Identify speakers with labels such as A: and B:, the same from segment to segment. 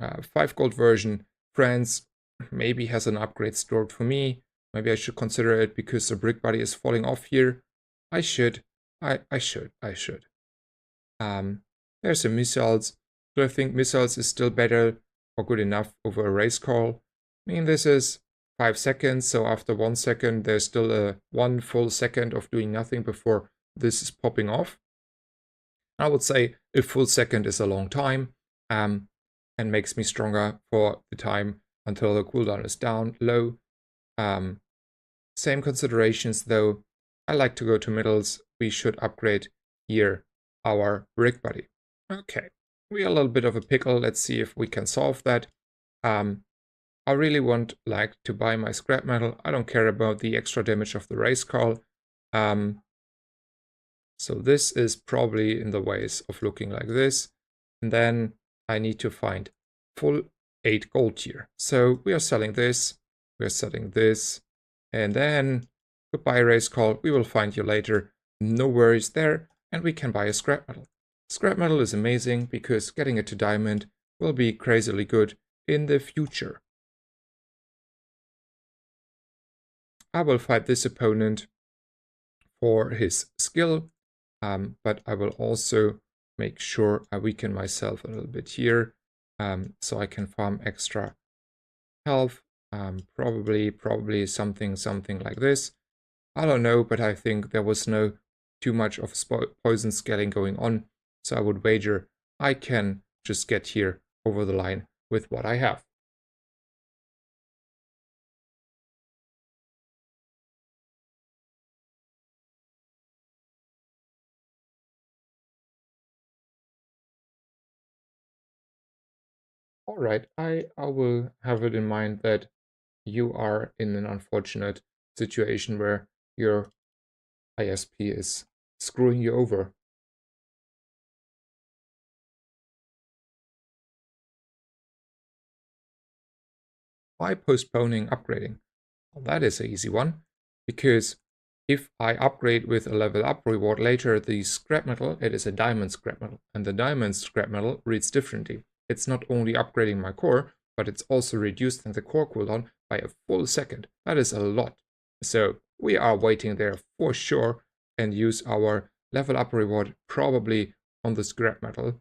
A: 5 gold version. France maybe has an upgrade stored for me. Maybe I should consider it because the brick body is falling off here. I should. I should. There's some missiles. Do I think missiles is still better or good enough over a race call? I mean, this is 5 seconds, so after 1 second, there's still a 1 full second of doing nothing before this is popping off. I would say a full second is a long time, and makes me stronger for the time until the cooldown is down low. Same considerations though. I like to go to middles. We should upgrade here our brick body. Okay, we are a little bit of a pickle. Let's see if we can solve that. I really want to buy my scrap metal. I don't care about the extra damage of the race call. So this is probably in the ways of looking like this. And then I need to find full 8 gold here. So we are selling this. We are selling this. And then goodbye race call. We will find you later. No worries there. And we can buy a scrap metal. Scrap metal is amazing because getting it to diamond will be crazily good in the future. I will fight this opponent for his skill, but I will also make sure I weaken myself a little bit here, so I can farm extra health. Probably something like this. I don't know, but I think there was no too much of poison scaling going on, so I would wager I can just get here over the line with what I have. All right, I will have it in mind that you are in an unfortunate situation where your ISP is screwing you over. Why postponing upgrading? Well, that is an easy one, because if I upgrade with a level up reward later, the scrap metal, it is a diamond scrap metal, and the diamond scrap metal reads differently. It's not only upgrading my core, but it's also reducing the core cooldown by a full second. That is a lot. So we are waiting there for sure and use our level up reward probably on the scrap metal.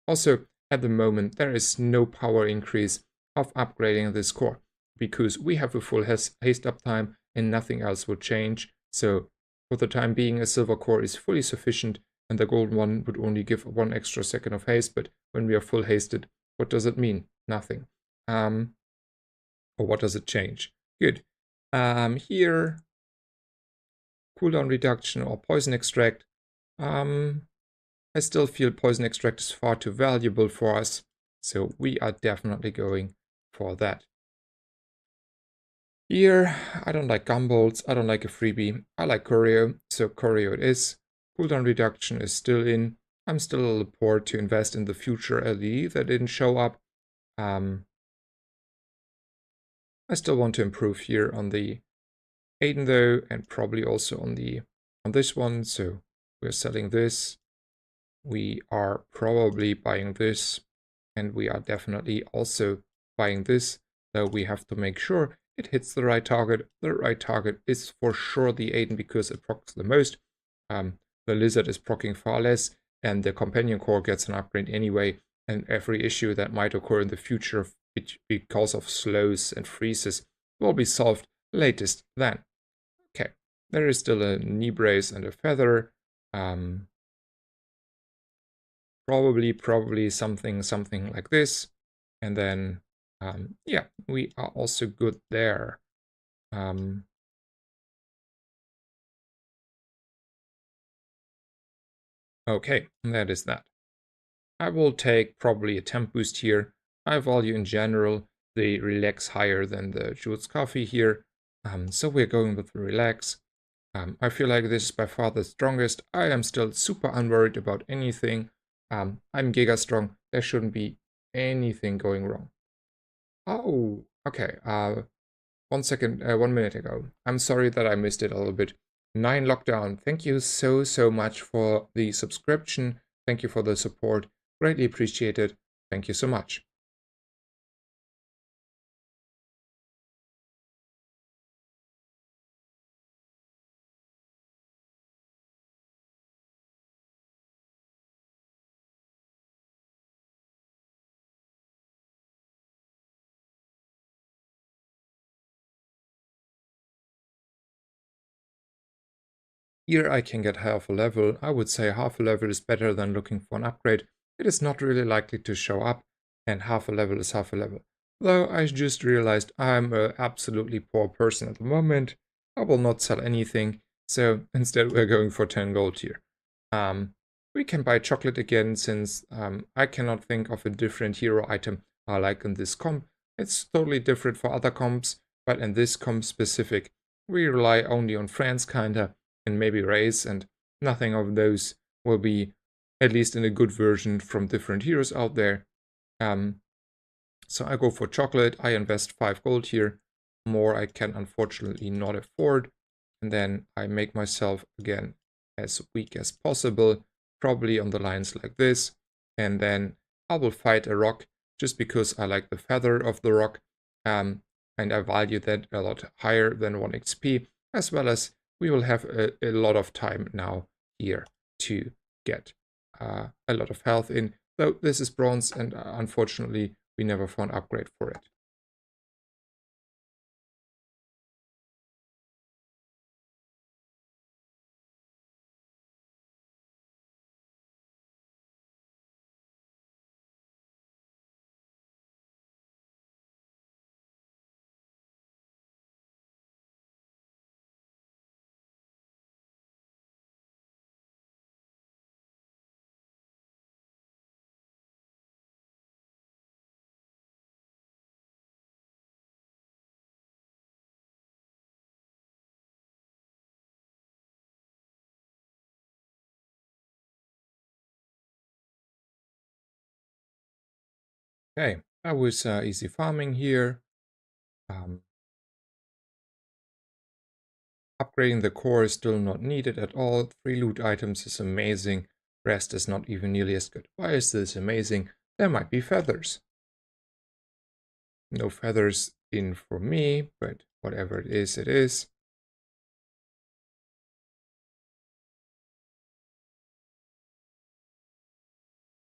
A: Also, at the moment, there is no power increase of upgrading this core because we have a full haste uptime and nothing else would change. So for the time being, a silver core is fully sufficient and the golden one would only give 1 extra second of haste. But when we are full hasted, what does it mean? Nothing. Or what does it change? Good. Here, cooldown reduction or poison extract. I still feel poison extract is far too valuable for us, so we are definitely going for that. Here, I don't like gumbolts, I don't like a freebie, I like choreo, so choreo it is. Cooldown reduction is still in. I'm still a little poor to invest in the future LED that didn't show up. I still want to improve here on the Aiden though, and probably also on this one, so we're selling this. We are probably buying this, and we are definitely also buying this, though we have to make sure it hits the right target. The right target is for sure the Aiden because it procs the most. The lizard is proccing far less, and the companion core gets an upgrade anyway, and every issue that might occur in the future because of slows and freezes will be solved latest then. Okay, there is still a knee brace and a feather. Probably something like this. And then, yeah, we are also good there. Okay, that is that. I will take probably a temp boost here. I value in general the relax higher than the Jules coffee here. So we're going with the relax. I feel like this is by far the strongest. I am still super unworried about anything. I'm giga strong. There shouldn't be anything going wrong. Oh, okay. 1 second, 1 minute ago. I'm sorry that I missed it a little bit. 9 lockdown. Thank you so much for the subscription. Thank you for the support. Greatly appreciated. Thank you so much. Here I can get half a level. I would say half a level is better than looking for an upgrade. It is not really likely to show up, and half a level is half a level. Though I just realized I'm an absolutely poor person at the moment. I will not sell anything, so instead we're going for 10 gold here. We can buy chocolate again, since I cannot think of a different hero item I like in this comp. It's totally different for other comps, but in this comp specific, we rely only on friends kinda, and maybe race, and nothing of those will be, at least in a good version, from different heroes out there. So I go for chocolate, I invest 5 gold here, more I can unfortunately not afford, and then I make myself again as weak as possible, probably on the lines like this, and then I will fight a rock just because I like the feather of the rock, and I value that a lot higher than 1 XP, as well as we will have a lot of time now here to get a lot of health in, though this is bronze, and unfortunately we never found upgrade for it. Okay, that was easy farming here. Um, Upgrading the core is still not needed at all. 3 loot items is amazing. Rest is not even nearly as good. Why is this amazing? There might be feathers. No feathers in for me, but whatever it is, it is.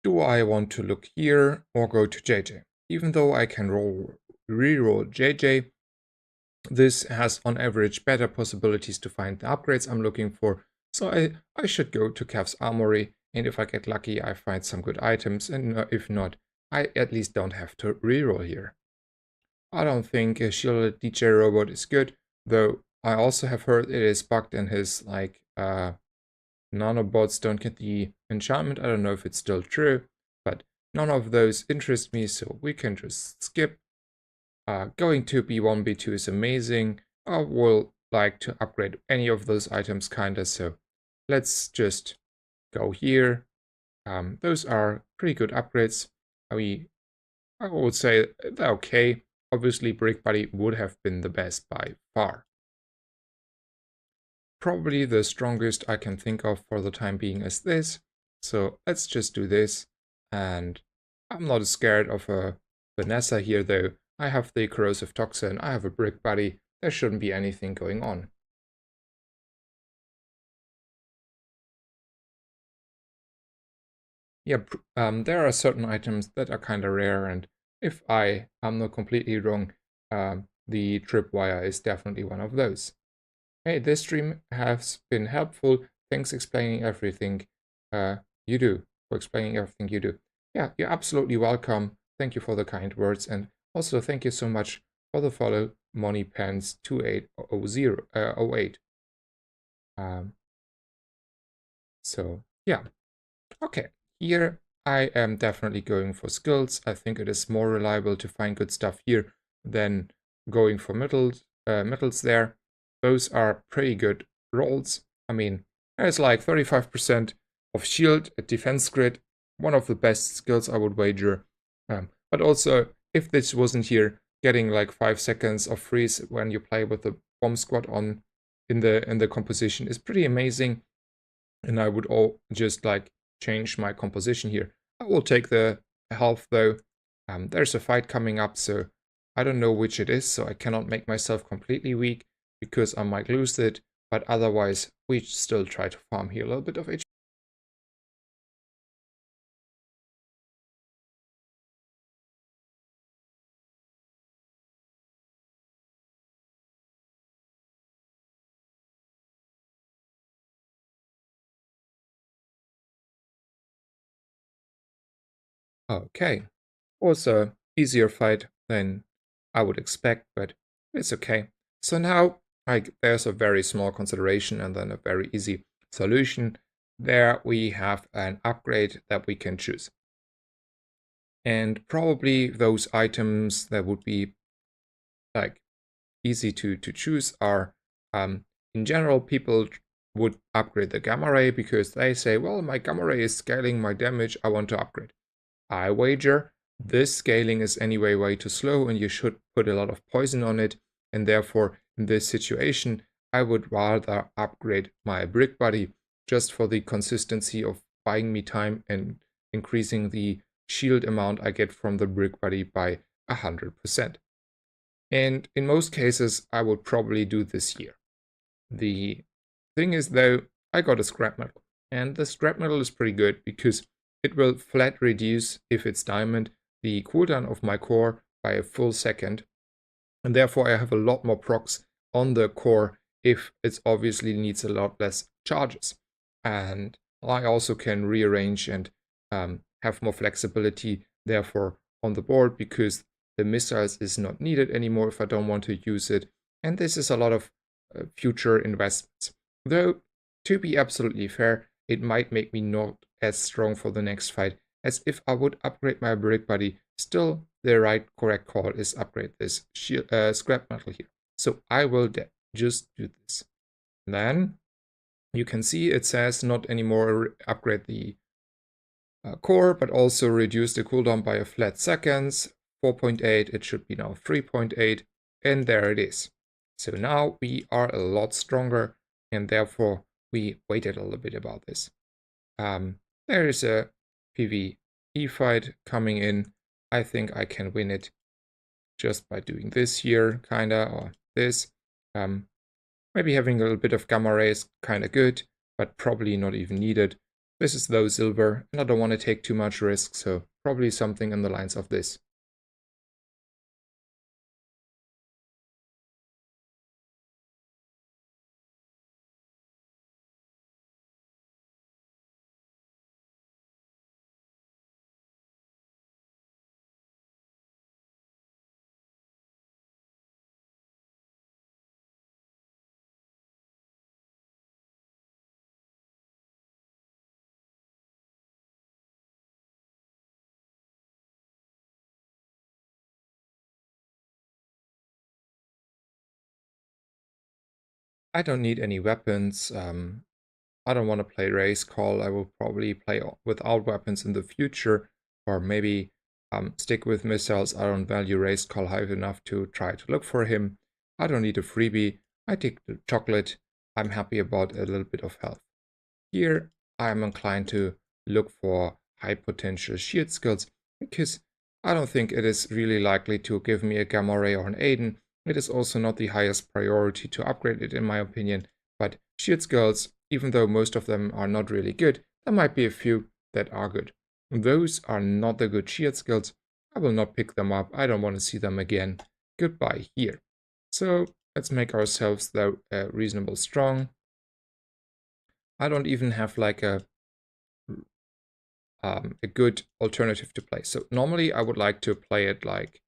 A: Do I want to look here or go to JJ? Even though I can reroll JJ, this has on average better possibilities to find the upgrades I'm looking for, so I should go to Kev's Armory, and if I get lucky I find some good items, and if not, I at least don't have to reroll here. I don't think a shielded DJ robot is good, though I also have heard it is bugged and his nanobots don't get the enchantment. I don't know if it's still true, but none of those interest me, so we can just skip. Going to B1, B2 is amazing. I will like to upgrade any of those items kinda, so let's just go here. Those are pretty good upgrades. I would say they're okay. Obviously, Brick Buddy would have been the best by far. Probably the strongest I can think of for the time being is this. So let's just do this. And I'm not scared of a Vanessa here though. I have the corrosive toxin, I have a brick buddy. There shouldn't be anything going on. Yeah, there are certain items that are kind of rare, and if I am not completely wrong, the tripwire is definitely one of those. Hey, this stream has been helpful. Thanks explaining everything you do, for explaining everything you do. Yeah, you're absolutely welcome. Thank you for the kind words, and also thank you so much for the follow, MoneyPants2808. Um, so yeah, okay. Here I am definitely going for skills. I think it is more reliable to find good stuff here than going for metals there. Those are pretty good rolls. I mean, there's like 35% of shield at defense grid. One of the best skills I would wager. But also, if this wasn't here, getting like 5 seconds of freeze when you play with the bomb squad on in the composition is pretty amazing. And I would all just like change my composition here. I will take the health though. There's a fight coming up, so I don't know which it is, so I cannot make myself completely weak because I might lose it, but otherwise we still try to farm here a little bit of HP. Okay, was a easier fight than I would expect, but it's okay. So now there's a very small consideration and then a very easy solution. There we have an upgrade that we can choose. And probably those items that would be like easy to choose are, in general, people would upgrade the gamma ray because they say, well, my gamma ray is scaling my damage, I want to upgrade. I wager this scaling is anyway way too slow and you should put a lot of poison on it, and therefore in this situation I would rather upgrade my brick body just for the consistency of buying me time and increasing the shield amount I get from the brick body by 100%. And in most cases I would probably do this here. The thing is though, I got a scrap metal, and the scrap metal is pretty good because it will flat reduce, if it's diamond, the cooldown of my core by a full second, and therefore I have a lot more procs on the core if it obviously needs a lot less charges. And I also can rearrange and have more flexibility therefore on the board because the missiles is not needed anymore if I don't want to use it. And this is a lot of future investments. Though, to be absolutely fair, it might make me not as strong for the next fight as if I would upgrade my brick body. Still, the correct call is upgrade this scrap metal here. So I will just do this. Then you can see it says not anymore upgrade the core, but also reduce the cooldown by a flat seconds. 4.8, it should be now 3.8, and there it is. So now we are a lot stronger, and therefore we waited a little bit about this. There is a PvE fight coming in. I think I can win it just by doing this here, kinda, or this. Maybe having a little bit of gamma ray is kinda good, but probably not even needed. This is though silver, and I don't want to take too much risk, so probably something in the lines of this. I don't need any weapons. I don't want to play race call. I will probably play without weapons in the future, or maybe stick with missiles. I don't value race call high enough to try to look for him. I don't need a freebie. I take the chocolate. I'm happy about a little bit of health. Here, I'm inclined to look for high potential shield skills because I don't think it is really likely to give me a Gamma Ray or an Aiden. It is also not the highest priority to upgrade it in my opinion, but shield skills, even though most of them are not really good, there might be a few that are good. Those are not the good shield skills. I will not pick them up. I don't want to see them again. Goodbye here. So let's make ourselves though reasonable strong. I don't even have like a good alternative to play. So normally I would like to play it like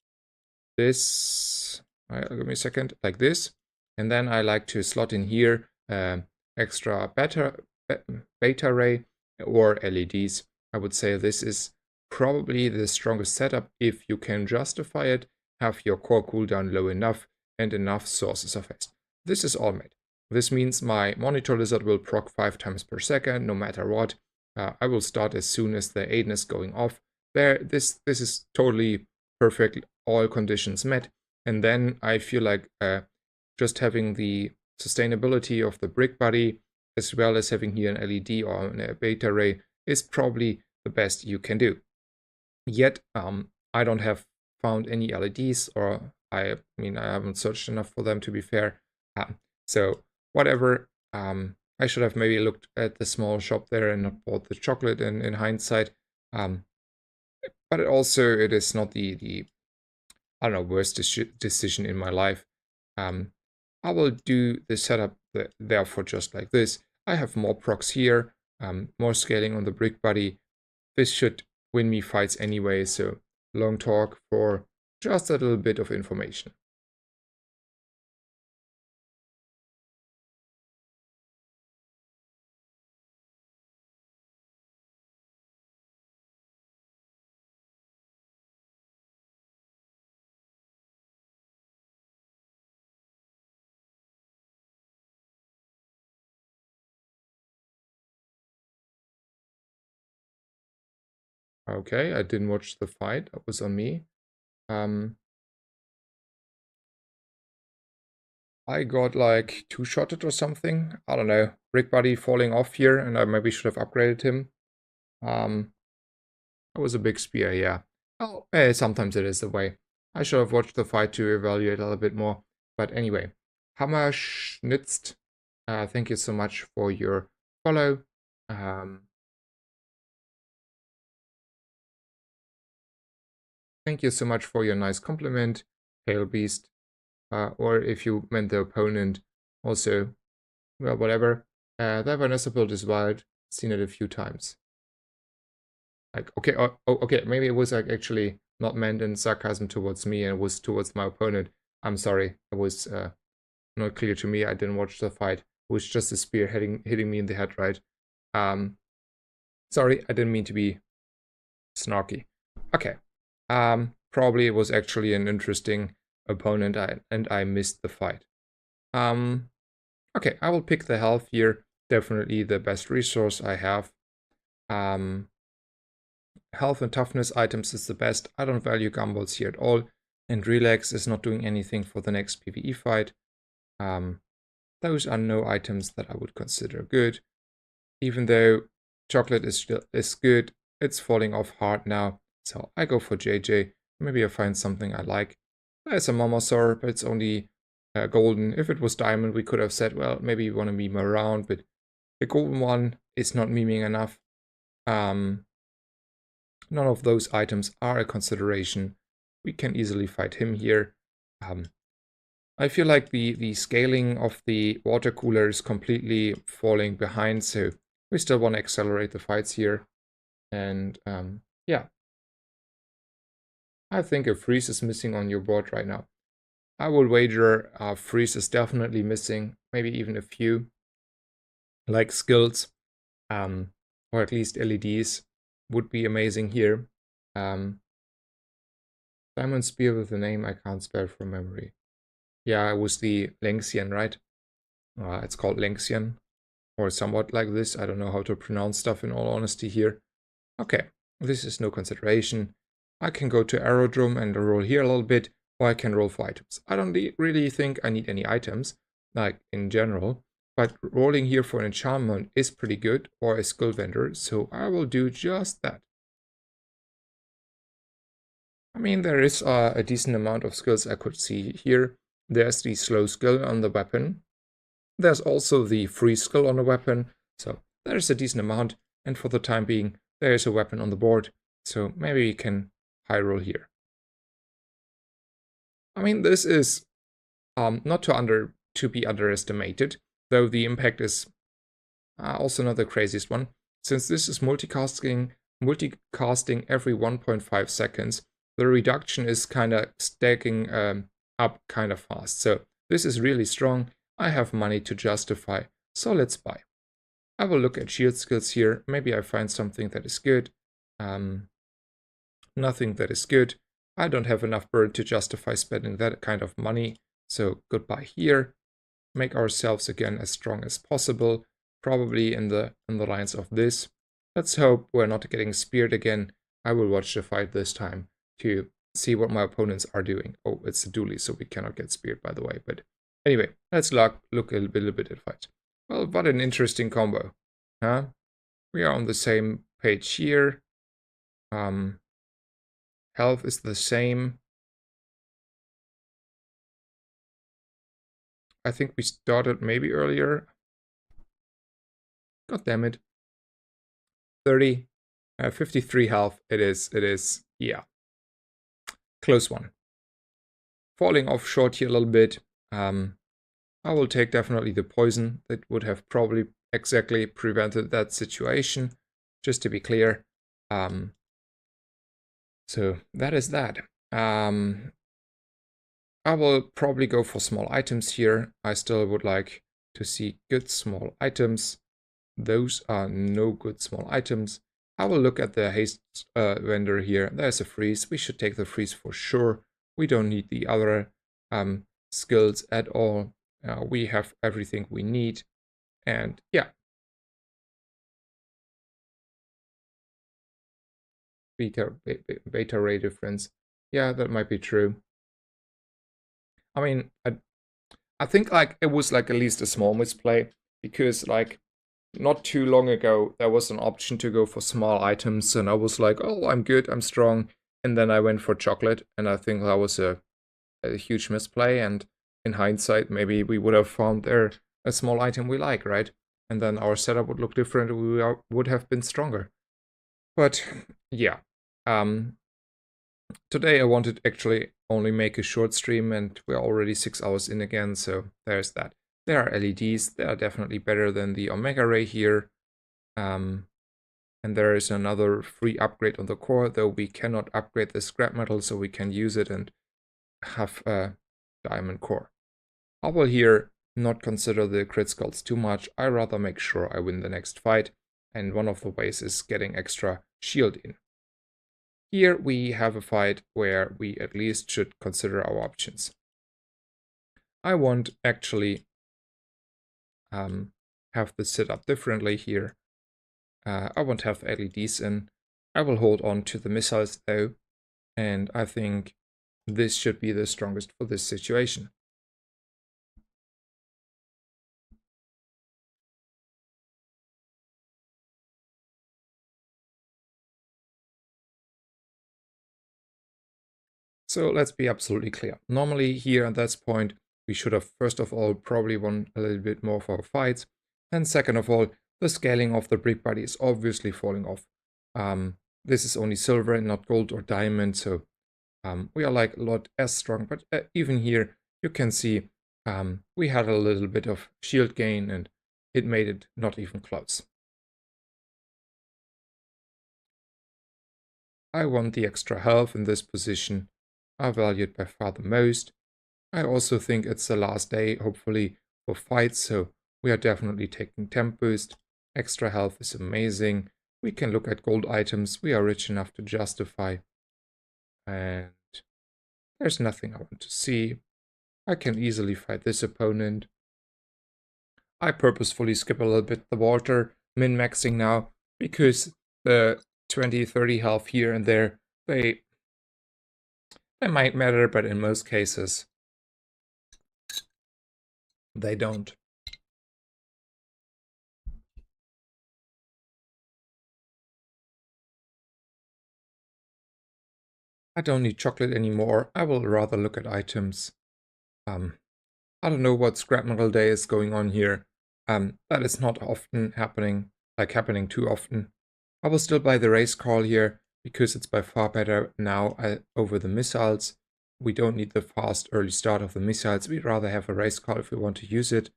A: this. Give me a second, like this, and then I like to slot in here extra beta ray or LEDs. I would say this is probably the strongest setup if you can justify it, have your core cooldown low enough and enough sources of haste. This is all made. This means my monitor lizard will proc 5 times per second no matter what. I will start as soon as the Aiden is going off. This is totally perfect, all conditions met. And then I feel like just having the sustainability of the brick body, as well as having here an LED or a beta ray, is probably the best you can do. Yet, I don't have found any LEDs, or I mean, I haven't searched enough for them to be fair. So whatever. I should have maybe looked at the small shop there and not bought the chocolate in hindsight. But it is not the I don't know, worst decision in my life. I will do the setup therefore just like this. I have more procs here, more scaling on the brick body. This should win me fights anyway, so long talk for just a little bit of information. Okay, I didn't watch the fight. That was on me. I got like two-shotted or something. I don't know. Brick Buddy falling off here, and I maybe should have upgraded him. That was a big spear, yeah. Oh, sometimes it is the way. I should have watched the fight to evaluate a little bit more. But anyway, Hammer Schnitzt, thank you so much for your follow. Thank you so much for your nice compliment, Pale Beast. Or if you meant the opponent, also, well, whatever. That Vanessa build is wild. Seen it a few times. Like, okay, okay, maybe it was like actually not meant in sarcasm towards me, and it was towards my opponent. I'm sorry, it was not clear to me. I didn't watch the fight. It was just a spear hitting me in the head, right? Sorry, I didn't mean to be snarky. Okay. Probably it was actually an interesting opponent, and I missed the fight. Okay, I will pick the health here. Definitely the best resource I have. Health and toughness items is the best. I don't value gumballs here at all. And relax is not doing anything for the next PvE fight. Those are no items that I would consider good. Even though chocolate is good, it's falling off hard now. So I go for JJ. Maybe I find something I like. There's a Momosaur, but it's only golden. If it was diamond, we could have said, well, maybe you want to meme around, but the golden one is not memeing enough. None of those items are a consideration. We can easily fight him here. I feel like the scaling of the water cooler is completely falling behind, so we still want to accelerate the fights here. And yeah. I think a freeze is missing on your board right now. I will wager freeze is definitely missing, maybe even a few. Like skills, or at least LEDs, would be amazing here. Diamond Spear with a name I can't spell from memory. Yeah, it was the Lengxian, right? It's called Lengxian, or somewhat like this. I don't know how to pronounce stuff in all honesty here. Okay, this is no consideration. I can go to Aerodrome and roll here a little bit, or I can roll for items. I don't really think I need any items, like in general, but rolling here for an enchantment is pretty good, or a skill vendor, so I will do just that. I mean, there is a decent amount of skills I could see here. There's the slow skill on the weapon. There's also the free skill on the weapon, so there's a decent amount, and for the time being, there is a weapon on the board, so maybe we can high roll here. I mean, this is not to be underestimated, though the impact is also not the craziest one. Since this is multicasting every 1.5 seconds, the reduction is kind of stacking up kind of fast. So this is really strong. I have money to justify, so let's buy. I will look at shield skills here. Maybe I find something that is good. Nothing that is good. I don't have enough burn to justify spending that kind of money, so goodbye here. Make ourselves again as strong as possible, probably in the lines of this. Let's hope we're not getting speared again. I will watch the fight this time to see what my opponents are doing. Oh, it's a dually, so we cannot get speared, by the way. But anyway, let's look a little bit at fight. Well, what an interesting combo, huh? We are on the same page here. Health is the same. I think we started maybe earlier. God damn it. 30, 53 health. It is, yeah. Close one. Falling off short here a little bit. I will take definitely the poison. That would have probably exactly prevented that situation. Just to be clear. So that is that. I will probably go for small items here. I still would like to see good small items. Those are no good small items. I will look at the haste vendor here. There's a freeze. We should take the freeze for sure. We don't need the other skills at all. We have everything we need. And yeah. Beta ray difference. Yeah, that might be true. I mean, I think like it was like at least a small misplay because like not too long ago there was an option to go for small items and I was like, oh, I'm good, I'm strong, and then I went for chocolate and I think that was a huge misplay, and in hindsight maybe we would have found there a small item we like, right? And then our setup would look different, we would have been stronger. But yeah, today I wanted to actually only make a short stream and we're already 6 hours in again, so there's that. There are LEDs, they are definitely better than the Omega Ray here. And there is another free upgrade on the core, though we cannot upgrade the scrap metal, so we can use it and have a diamond core. I will here not consider the crit skulls too much, I rather make sure I win the next fight, and one of the ways is getting extra shield in. Here we have a fight where we at least should consider our options. I want actually have this set up differently here. I won't have LEDs in. I will hold on to the missiles though, and I think this should be the strongest for this situation. So let's be absolutely clear. Normally here at this point, we should have first of all probably won a little bit more for our fights, and second of all, the scaling of the brick body is obviously falling off. This is only silver and not gold or diamond, so we are like a lot as strong, but even here you can see we had a little bit of shield gain and it made it not even close. I want the extra health in this position. I value it by far the most. I also think it's the last day, hopefully, for fights, so we are definitely taking temp boost. Extra health is amazing. We can look at gold items. We are rich enough to justify. And there's nothing I want to see. I can easily fight this opponent. I purposefully skip a little bit the water, min-maxing now, because the 20-30 health here and there, they might matter, but in most cases, they don't. I don't need chocolate anymore. I will rather look at items. I don't know what scrap metal day is going on here. That is not often happening, like happening too often. I will still buy the race call here because it's by far better now over the missiles. We don't need the fast early start of the missiles. We'd rather have a race call if we want to use it.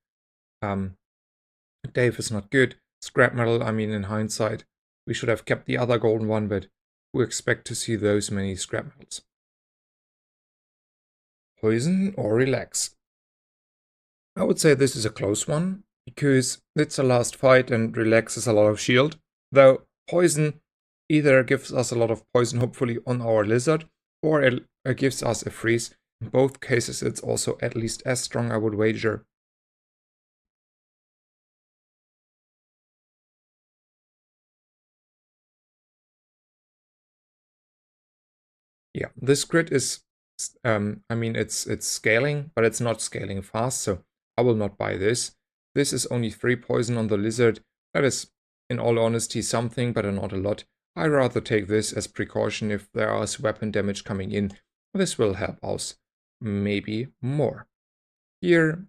A: Dave is not good. Scrap metal, I mean, in hindsight, we should have kept the other golden one, but we expect to see those many scrap metals. Poison or relax? I would say this is a close one, because it's a last fight and relax is a lot of shield. Though poison either gives us a lot of poison, hopefully, on our lizard, or it gives us a freeze. In both cases, it's also at least as strong, I would wager. Yeah, this grid is, I mean, it's scaling, but it's not scaling fast, so I will not buy this. This is only 3 poison on the lizard. That is, in all honesty, something, but not a lot. I rather take this as precaution if there is weapon damage coming in. This will help us maybe more. Here,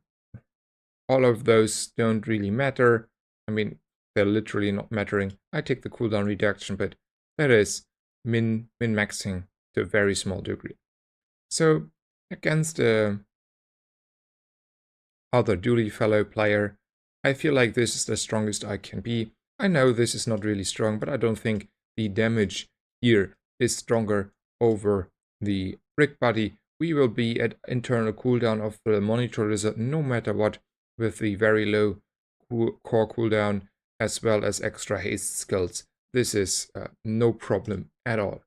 A: all of those don't really matter. I mean, they're literally not mattering. I take the cooldown reduction, but that is min-maxing to a very small degree. So, against a other duty fellow player, I feel like this is the strongest I can be. I know this is not really strong, but I don't think the damage here is stronger over the brick body, we will be at internal cooldown of the monitor lizard no matter what, with the very low core cooldown as well as extra haste skills. This is no problem at all.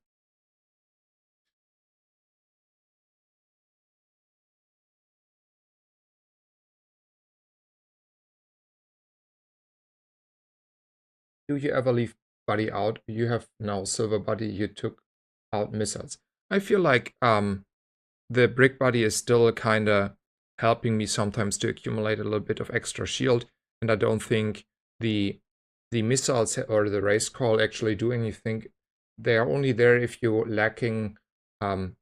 A: Do you ever leave body out? You have now silver body, you took out missiles. I feel like the brick body is still kind of helping me sometimes to accumulate a little bit of extra shield, and I don't think the missiles or the race call actually do anything. They are only there if you're lacking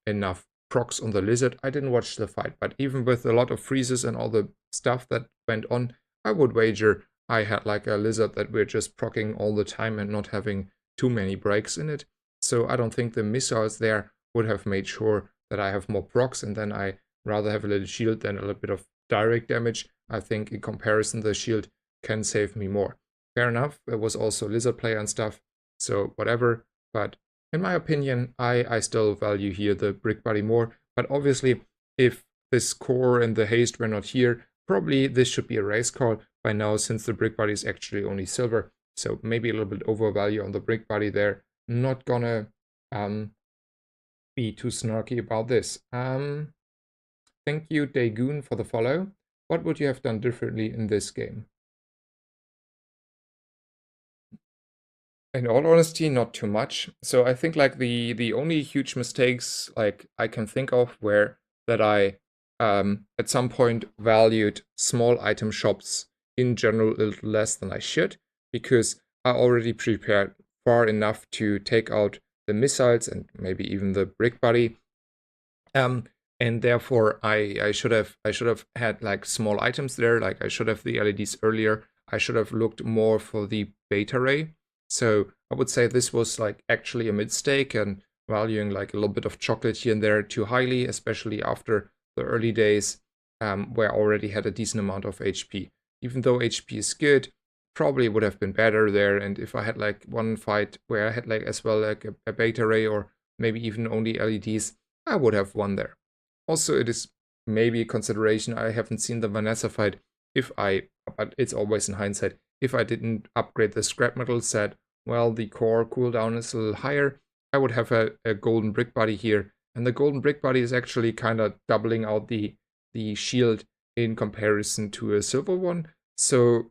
A: enough procs on the lizard. I didn't watch the fight, but even with a lot of freezes and all the stuff that went on, I would wager I had like a lizard that we're just proccing all the time and not having too many breaks in it. So I don't think the missiles there would have made sure that I have more procs, and then I rather have a little shield than a little bit of direct damage. I think in comparison the shield can save me more. Fair enough, there was also lizard player and stuff, so whatever. But in my opinion, I still value here the brick body more. But obviously, if this core and the haste were not here, probably this should be a race call by now, since the brick body is actually only silver. So maybe a little bit overvalue on the brick body there. Not gonna be too snarky about this. Thank you, Dagoon, for the follow. What would you have done differently in this game? In all honesty, not too much. So I think like the only huge mistakes like I can think of were that I at some point valued small item shops in general a little less than I should, because I already prepared far enough to take out the missiles and maybe even the brick body. And therefore I should have had like small items there, like I should have the LEDs earlier. I should have looked more for the beta ray. So I would say this was like actually a mistake, and valuing like a little bit of chocolate here and there too highly, especially after the early days where I already had a decent amount of HP. Even though HP is good, probably would have been better there. And if I had like one fight where I had like as well like a beta ray or maybe even only LEDs, I would have won there. Also, it is maybe a consideration. I haven't seen the Vanessa fight. But it's always in hindsight. If I didn't upgrade the scrap metal set, well, the core cooldown is a little higher. I would have a golden brick body here, and the golden brick body is actually kind of doubling out the shield in comparison to a silver one. So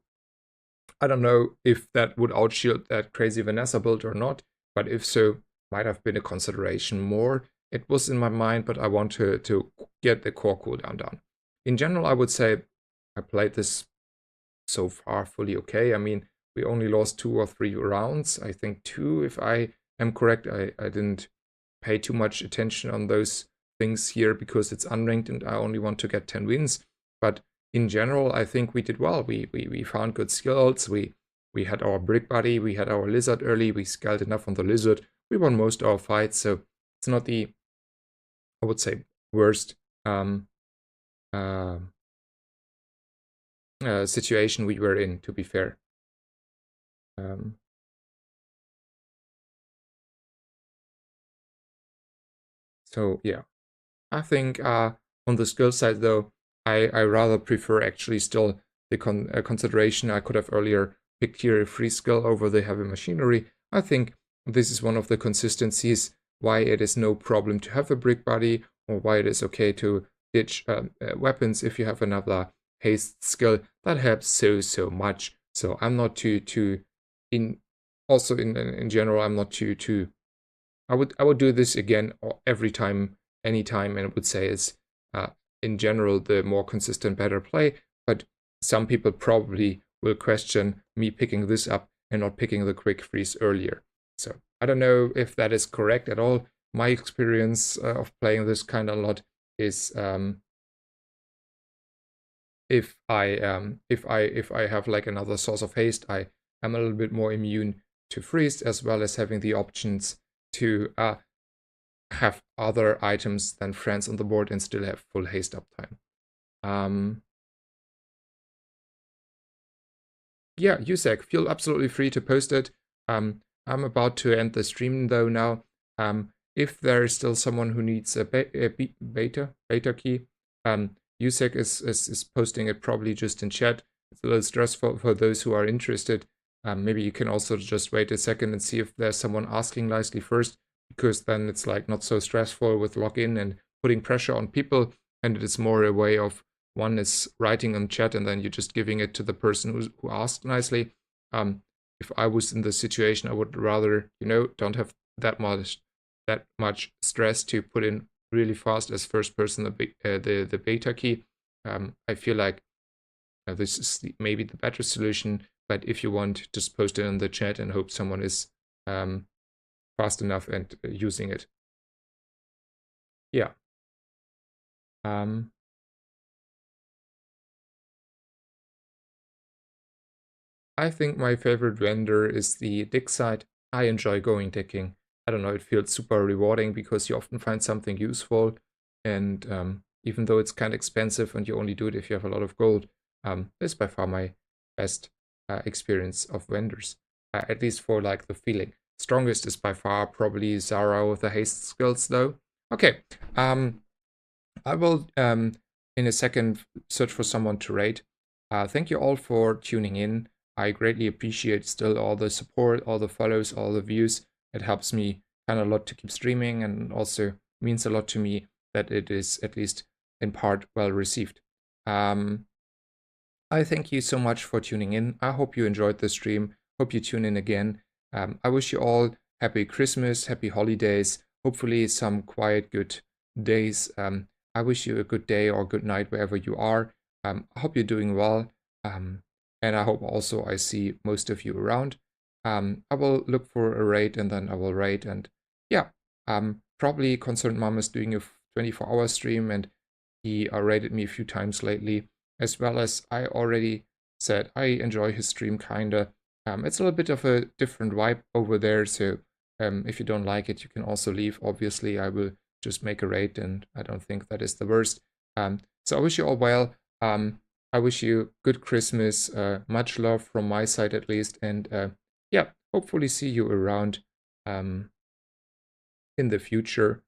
A: I don't know if that would outshield that crazy Vanessa build or not, but if so, might have been a consideration more. It was in my mind, but I want to get the core cooldown down. In general, I would say I played this so far fully okay. I mean, we only lost 2 or 3 rounds. I think 2, if I am correct. I didn't pay too much attention on those things here because it's unranked and I only want to get 10 wins. But in general, I think we did well. We found good skills. We had our brick body. We had our lizard early. We scaled enough on the lizard. We won most of our fights. So it's not the, I would say, worst situation we were in, to be fair. So yeah, I think on the skill side though, I rather prefer actually still the consideration I could have earlier picked here a free skill over the heavy machinery. I think this is one of the consistencies why it is no problem to have a brick body, or why it is okay to ditch weapons if you have another haste skill. That helps so much. So I'm not too in general, I'm not too I would do this again every time, anytime, and I would say it's in general the more consistent, better play. But some people probably will question me picking this up and not picking the quick freeze earlier. So I don't know if that is correct at all. My experience of playing this kind of a lot is if I have like another source of haste, I am a little bit more immune to freeze, as well as having the options to have other items than friends on the board and still have full haste uptime. Yeah, Yusek, feel absolutely free to post it. I'm about to end the stream though now. if there is still someone who needs a beta key, Yusek is posting it probably just in chat. It's a little stressful for those who are interested. Maybe you can also just wait a second and see if there's someone asking nicely first, because then it's like not so stressful with login and putting pressure on people, and it is more a way of one is writing on chat and then you're just giving it to the person who asked nicely. If I was in the situation, I would rather, don't have that much stress to put in really fast as first person the beta key. I feel like this is maybe the better solution, but if you want, just post it in the chat and hope someone is fast enough and using it. Yeah. I think my favorite vendor is the dig site. I enjoy going digging. I don't know, it feels super rewarding because you often find something useful, and even though it's kind of expensive and you only do it if you have a lot of gold, it's by far my best experience of vendors, at least for like the feeling. Strongest is by far probably Zara with the haste skills though. Okay, I will in a second search for someone to raid. Thank you all for tuning in. I greatly appreciate still all the support, all the follows, all the views. It helps me kind of a lot to keep streaming, and also means a lot to me that it is at least in part well received. I thank you so much for tuning in. I hope you enjoyed the stream. Hope you tune in again. I wish you all happy Christmas, happy holidays, hopefully some quiet, good days. I wish you a good day or good night wherever you are. I hope you're doing well. And I hope also I see most of you around. I will look for a raid and then I will raid. And yeah, probably Concerned Mom is doing a 24-hour stream, and he raided me a few times lately. As well as I already said, I enjoy his stream kinda. It's a little bit of a different vibe over there, so if you don't like it, you can also leave. Obviously, I will just make a raid, and I don't think that is the worst. So I wish you all well. I wish you good Christmas, much love from my side at least, and yeah, hopefully see you around in the future.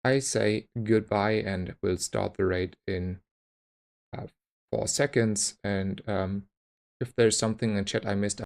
A: I say goodbye and we'll start the raid in 4 seconds. And if there's something in chat I missed,